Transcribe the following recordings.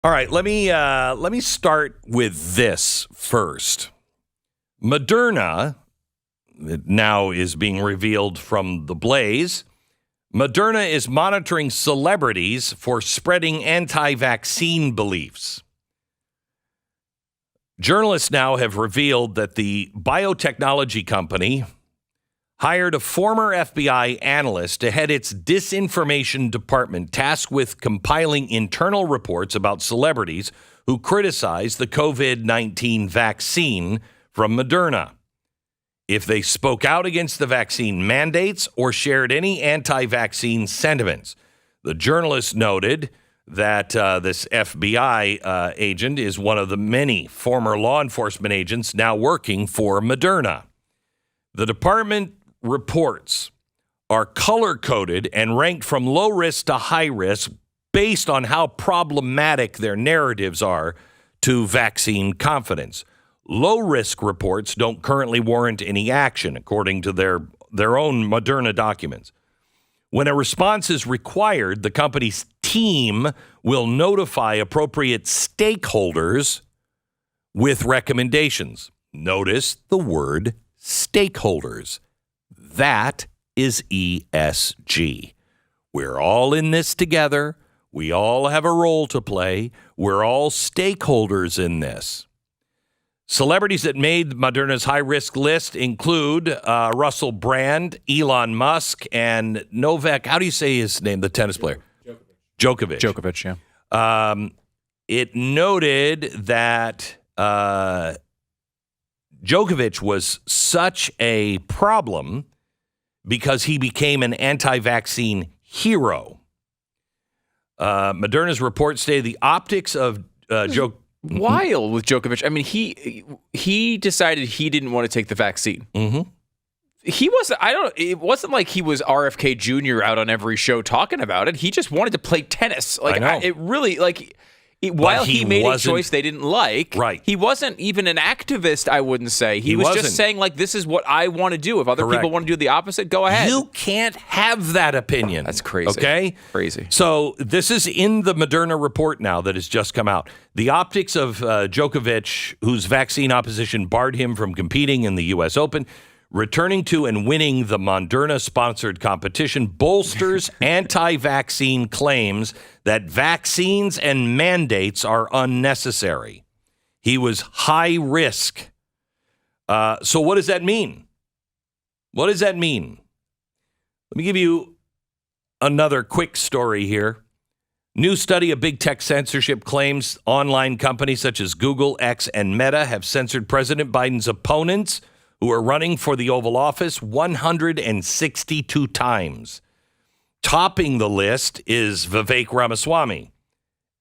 All right, let me start with this first. Moderna, it now is being revealed from the Blaze. Moderna is monitoring celebrities for spreading anti-vaccine beliefs. Journalists now have revealed that the biotechnology company hired a former FBI analyst to head its disinformation department, tasked with compiling internal reports about celebrities who criticize the COVID-19 vaccine from Moderna. If they spoke out against the vaccine mandates or shared any anti-vaccine sentiments. The journalist noted that this FBI agent is one of the many former law enforcement agents now working for Moderna. The department reports are color-coded and ranked from low risk to high risk based on how problematic their narratives are to vaccine confidence. Low-risk reports don't currently warrant any action, according to their own Moderna documents. When a response is required, the company's team will notify appropriate stakeholders with recommendations. Notice the word stakeholders. That is ESG. We're all in this together. We all have a role to play. We're all stakeholders in this. Celebrities that made Moderna's high-risk list include Russell Brand, Elon Musk, and Novak. How do you say his name, the tennis player? Djokovic. Djokovic, yeah. It noted that Djokovic was such a problem because he became an anti-vaccine hero. Moderna's report stated the optics of Djokovic. Wild with Djokovic. I mean, he decided he didn't want to take the vaccine. Mm-hmm. He wasn't. It wasn't like he was RFK Jr. out on every show talking about it. He just wanted to play tennis. Like while he made a choice they didn't like, right. He wasn't even an activist, I wouldn't say. He was just saying, like, this is what I want to do. If other people want to do the opposite, go ahead. You can't have that opinion. That's crazy. Okay? Crazy. So this is in the Moderna report now that has just come out. The optics of Djokovic, whose vaccine opposition barred him from competing in the U.S. Open, returning to and winning the Moderna-sponsored competition, bolsters anti-vaccine claims that vaccines and mandates are unnecessary. He was high risk. So what does that mean? What does that mean? Let me give you another quick story here. New study of big tech censorship claims online companies such as Google, X, and Meta have censored President Biden's opponents who are running for the Oval Office 162 times. Topping the list is Vivek Ramaswamy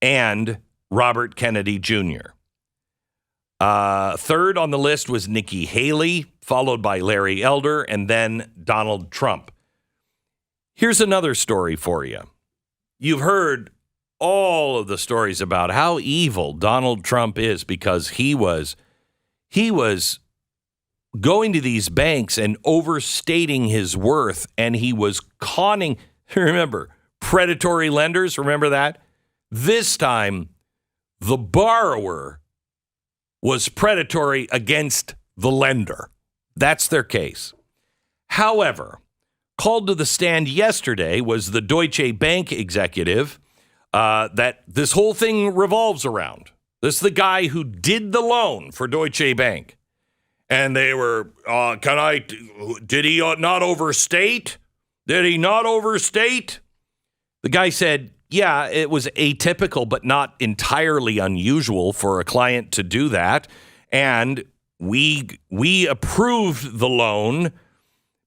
and Robert Kennedy Jr. Third on the list was Nikki Haley, followed by Larry Elder, and then Donald Trump. Here's another story for you. You've heard all of the stories about how evil Donald Trump is because he was going to these banks and overstating his worth, and he was conning, remember, predatory lenders, remember that? This time, the borrower was predatory against the lender. That's their case. However, called to the stand yesterday was the Deutsche Bank executive that this whole thing revolves around. This is the guy who did the loan for Deutsche Bank. And they were, did he not overstate? Did he not overstate? The guy said, yeah, it was atypical, but not entirely unusual for a client to do that. And we approved the loan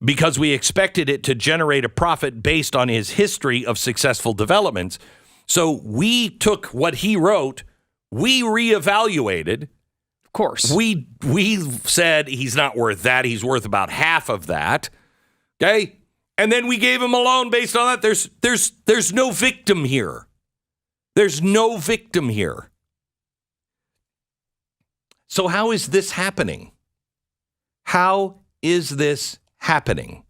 because we expected it to generate a profit based on his history of successful developments. So we took what he wrote, we reevaluated. Of course. We said he's not worth that. He's worth about half of that. Okay? And then we gave him a loan based on that. There's no victim here. There's no victim here. So how is this happening? How is this happening?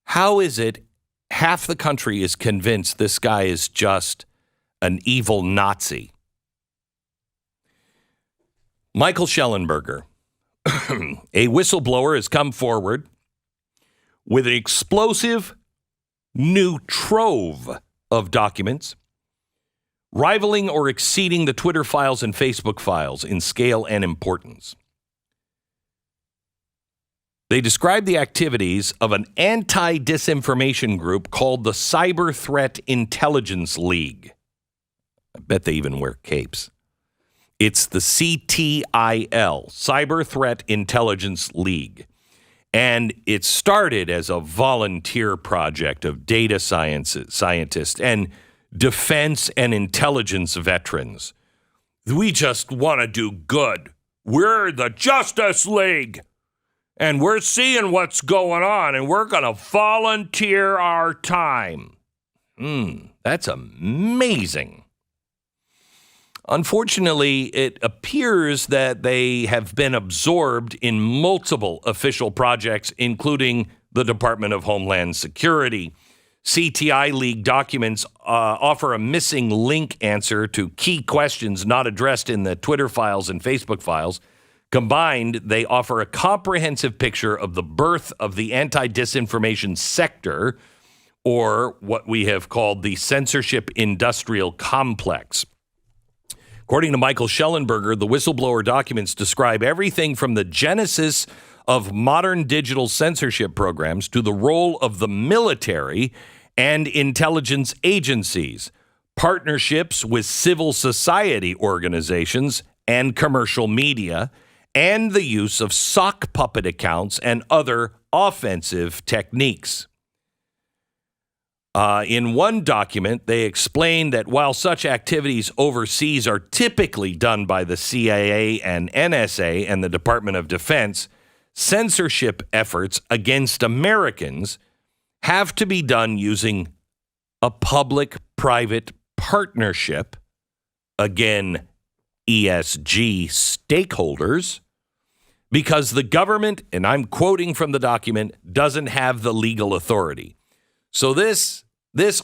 How is it half the country is convinced this guy is just an evil Nazi? Michael Shellenberger, a whistleblower, has come forward with an explosive new trove of documents rivaling or exceeding the Twitter files and Facebook files in scale and importance. They describe the activities of an anti-disinformation group called the Cyber Threat Intelligence League. I bet they even wear capes. It's the CTIL, Cyber Threat Intelligence League. And it started as a volunteer project of data scientists and defense and intelligence veterans. We just want to do good. We're the Justice League. And we're seeing what's going on, and we're going to volunteer our time. That's amazing. Unfortunately, it appears that they have been absorbed in multiple official projects, including the Department of Homeland Security. CTI League documents offer a missing link answer to key questions not addressed in the Twitter files and Facebook files. Combined, they offer a comprehensive picture of the birth of the anti-disinformation sector, or what we have called the censorship industrial complex. According to Michael Shellenberger, the whistleblower documents describe everything from the genesis of modern digital censorship programs to the role of the military and intelligence agencies, partnerships with civil society organizations and commercial media, and the use of sock puppet accounts and other offensive techniques. In one document, they explain that while such activities overseas are typically done by the CIA and NSA and the Department of Defense, censorship efforts against Americans have to be done using a public-private partnership, again, ESG stakeholders, because the government, and I'm quoting from the document, doesn't have the legal authority. So this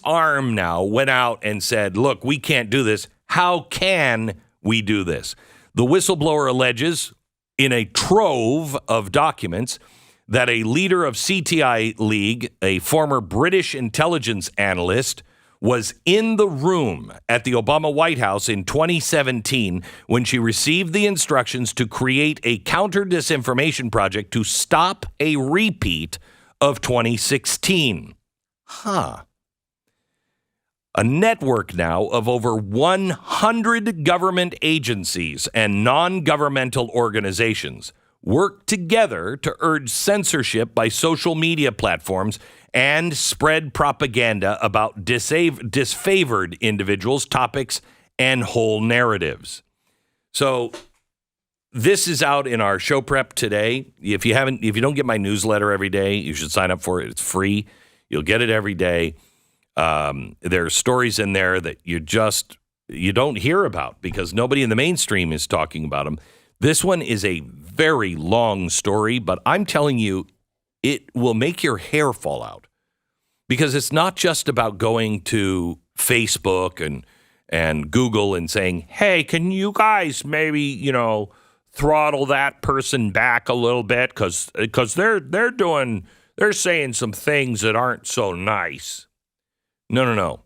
arm now went out and said, look, we can't do this. How can we do this? The whistleblower alleges in a trove of documents that a leader of CTI League, a former British intelligence analyst, was in the room at the Obama White House in 2017 when she received the instructions to create a counter-disinformation project to stop a repeat of 2016. A network now of over 100 government agencies and non-governmental organizations work together to urge censorship by social media platforms and spread propaganda about disfavored individuals, topics, and whole narratives. So this is out in our show prep today. If you don't get my newsletter every day, you should sign up for it. It's free. You'll get it every day. There are stories in there that you don't hear about because nobody in the mainstream is talking about them. This one is a very long story, but I'm telling you, it will make your hair fall out because it's not just about going to Facebook and Google and saying, hey, can you guys maybe, throttle that person back a little bit because they're saying some things that aren't so nice. No.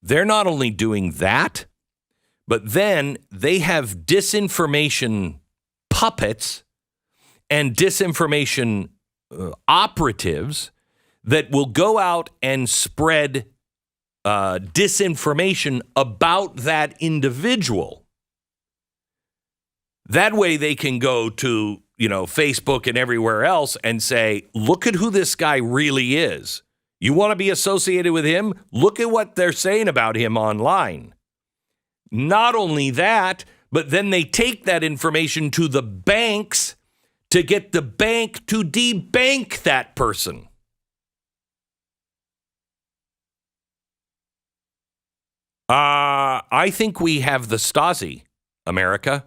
They're not only doing that, but then they have disinformation puppets and disinformation operatives that will go out and spread disinformation about that individual. That way they can go to, Facebook and everywhere else and say, look at who this guy really is. You want to be associated with him? Look at what they're saying about him online. Not only that, but then they take that information to the banks to get the bank to debank that person. I think we have the Stasi, America.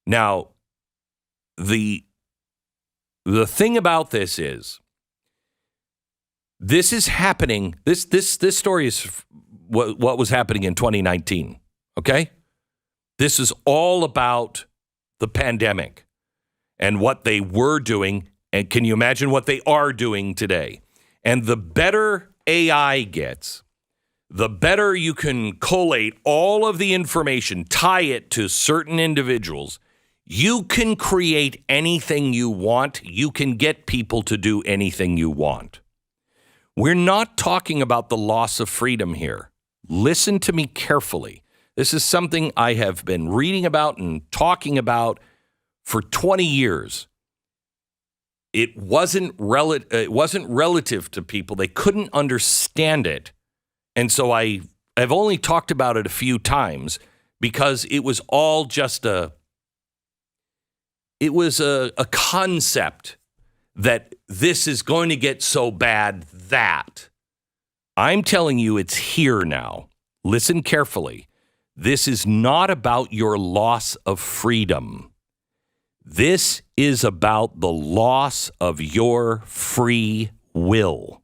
Now, the thing about this is happening. This story is what was happening in 2019. Okay, This is all about the pandemic and what they were doing. And can you imagine what they are doing today? And the better AI gets, the better you can collate all of the information, tie it to certain individuals. You can create anything you want. You can get people to do anything you want. We're not talking about the loss of freedom here. Listen to me carefully. This is something I have been reading about and talking about for 20 years. It wasn't relative to people. They couldn't understand it. And so I've only talked about it a few times because it was all just a concept that this is going to get so bad that. I'm telling you it's here now. Listen carefully. This is not about your loss of freedom. This is about the loss of your free will.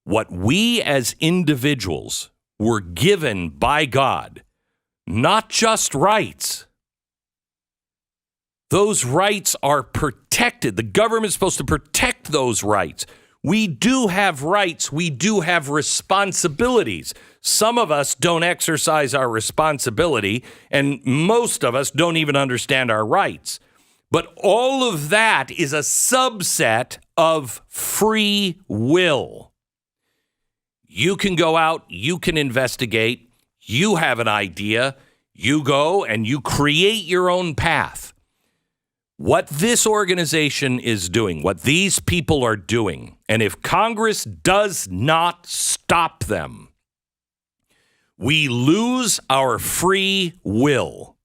What we as individuals were given by God, not just rights. Those rights are protected. The government's supposed to protect those rights. We do have rights. We do have responsibilities. Some of us don't exercise our responsibility, and most of us don't even understand our rights. But all of that is a subset of free will. You can go out, you can investigate, you have an idea, you go and you create your own path. What this organization is doing, what these people are doing, and if Congress does not stop them, we lose our free will.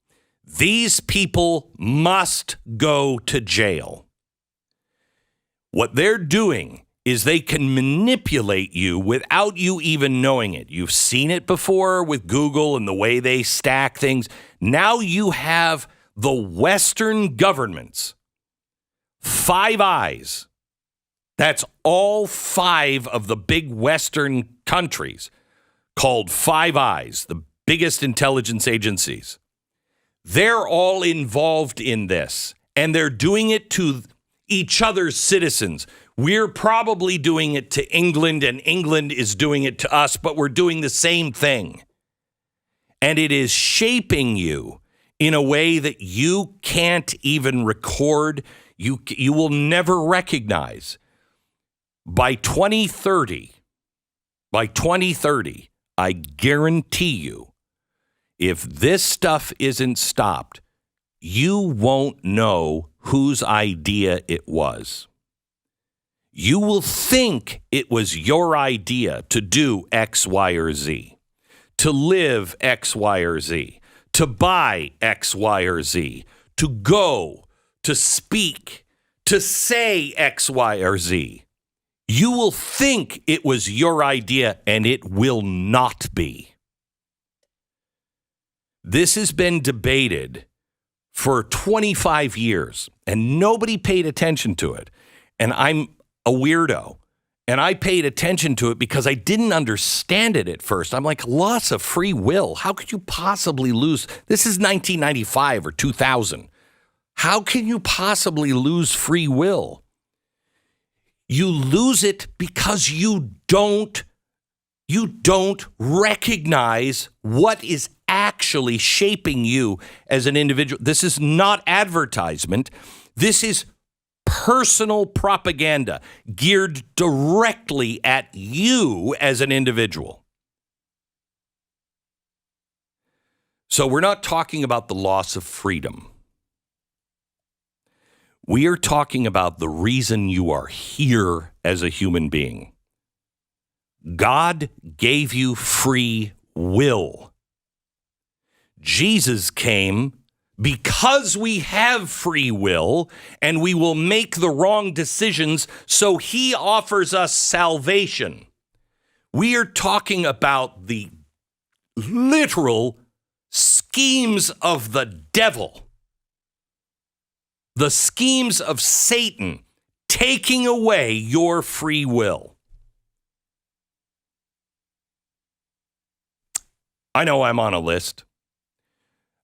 These people must go to jail. What they're doing is they can manipulate you without you even knowing it. You've seen it before with Google and the way they stack things. Now you have the Western governments, Five Eyes. That's all five of the big Western countries called Five Eyes, the biggest intelligence agencies. They're all involved in this, and they're doing it to each other's citizens. We're probably doing it to England, and England is doing it to us, but we're doing the same thing. And it is shaping you in a way that you can't even record, you will never recognize. By 2030, I guarantee you, if this stuff isn't stopped, you won't know whose idea it was. You will think it was your idea to do X, Y, or Z, to live X, Y, or Z, to buy X, Y, or Z, to go, to speak, to say X, Y, or Z. You will think it was your idea, and it will not be. This has been debated for 25 years, and nobody paid attention to it. And I'm a weirdo, and I paid attention to it because I didn't understand it at first. I'm like, loss of free will. How could you possibly lose? This is 1995 or 2000. How can you possibly lose free will? You lose it because you don't recognize what is actually shaping you as an individual. This is not advertisement. This is personal propaganda geared directly at you as an individual. So we're not talking about the loss of freedom. We are talking about the reason you are here as a human being. God gave you free will. Jesus came because we have free will and we will make the wrong decisions, so he offers us salvation. We are talking about the literal schemes of the devil. The schemes of Satan taking away your free will. I know I'm on a list.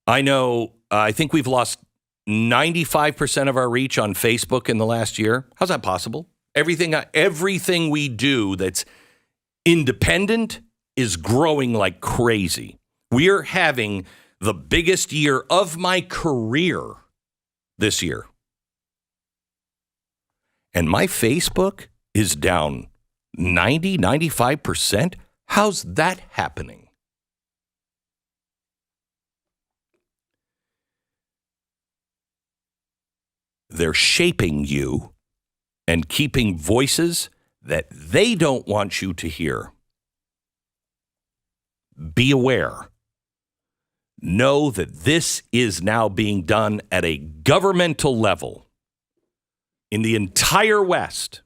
I know, I think we've lost 95% of our reach on Facebook in the last year. How's that possible? Everything we do that's independent is growing like crazy. We are having the biggest year of my career this year. And my Facebook is down 95%. How's that happening? They're shaping you and keeping voices that they don't want you to hear. Be aware. Know that this is now being done at a governmental level in the entire West.